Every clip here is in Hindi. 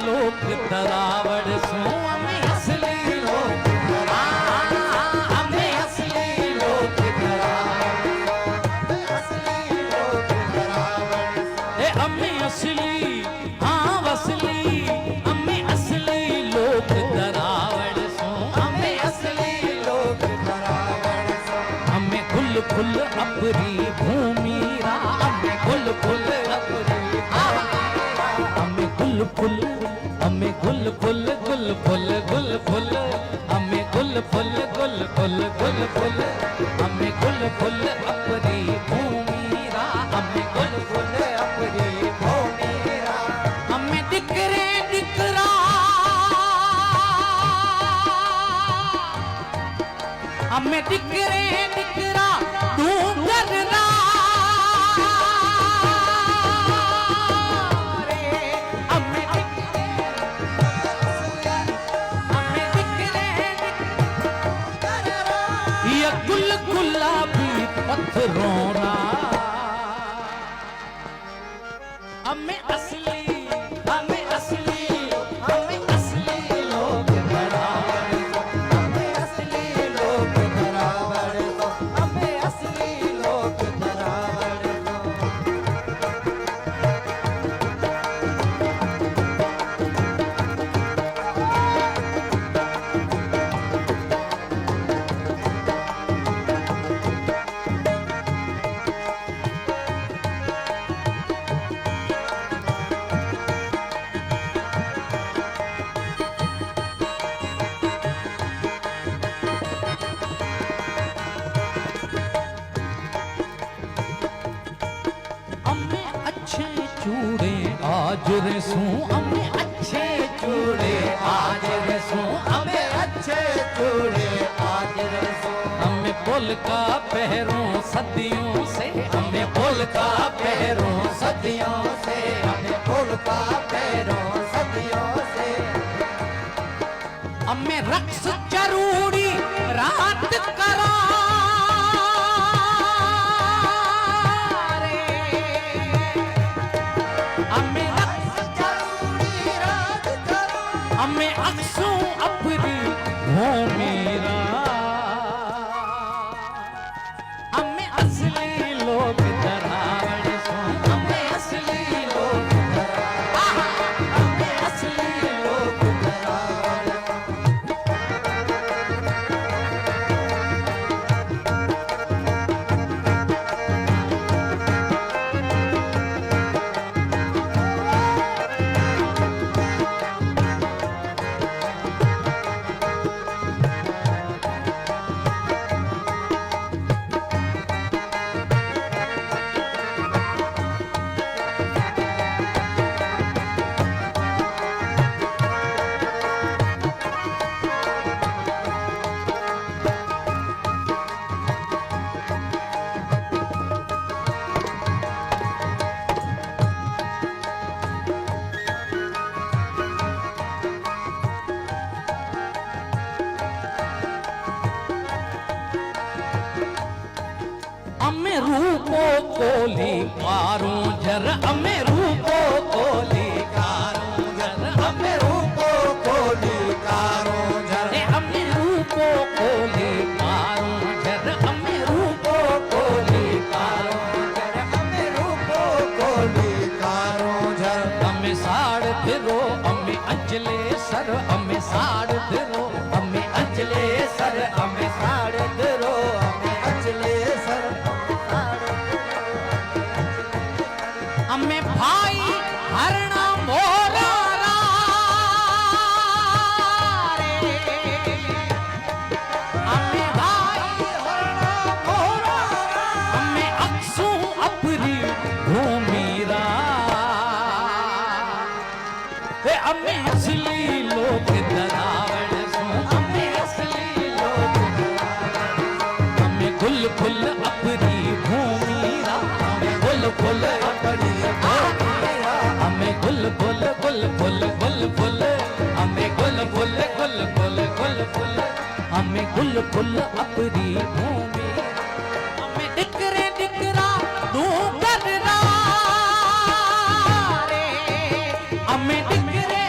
लोक दरावड़ सो अम्मे असली लोक अम्मे असली लोक दरावड़ ए अम्मे असली हाँ वसली अम्मे असली लोक दरावड़ सो अम्मे असली लोक दरावड़ सो अम्मे गुल फुल अपरी भूमि रा अम्मे गुल फुल अपरी अम्मे गुल फुल अम्मे गुल फुल गुल फुल गुल फुल अम्मे गुल फुल गुल फुल गुल फुल अम्मे गुल फुल अपरी भूमि रा अम्मे गुल फुल अपरी भूमि रा अम्मे दिकरे दिकरा अम्मे दिकरे दिकरा तू करना गुल गुलाबी पत्थरों हमें असली हमें असली हमें असली लोग बराबर हमें असली लोग बराबर हमें असली लोग बराबर चूड़े आज रसूं अम्मे अच्छे चूड़े आज रसूं अम्मे अच्छे चूड़े आज रसूं अम्मे बोल का पहरों सदियों से अम्मे बोल का पहरों सदियों से अम्मे बोल का पहरों सदियों से अम्मे रक्स जरूरी रात करा अम्मे अक्सू अपनी हो मेरा अम्मे असली लोग दरावड़ सो अम्मे असली लोग अम्मे असली लोग दरावड़ अम्मे रूपो कोली कारूं जर अम्मे रूपो कोली कारूं जर अम्मे रूपो कोली कारूं जर अम्मे रूपो कोली कारूं जर अम्मे रूपो कोली कारूं जर अम्मे रूपो कोली कारूं जर अम्मे साड़ दिरो अम्मे अंजले सर अम्मे साड़ दिरो अम्मे अंजले सर अम्मे साड़ दिरो अम्मे अंजले सर अम्मे भाई हरणा मोरा रे अम्मे भाई हरणा मोरा अम्मे अक्सू अपनी भूमिरा अम्मे असली लोग दरावड़ सो अम्मे असली लोग अम्मे गुल फुल अपनी भूमिरा अम्मे गुल फुल अपनी अम्मे गुल फुल गुल फुल गुल फुल अम्मे गुल फुल गुल फुल गुल फुल अम्मे गुल फुल अपनी भूमि अम्मे दिकरे दिकरा तू करना रे अम्मे गिरे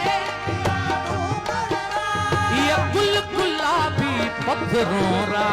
ये गुल गुलाबी पत्थरों रा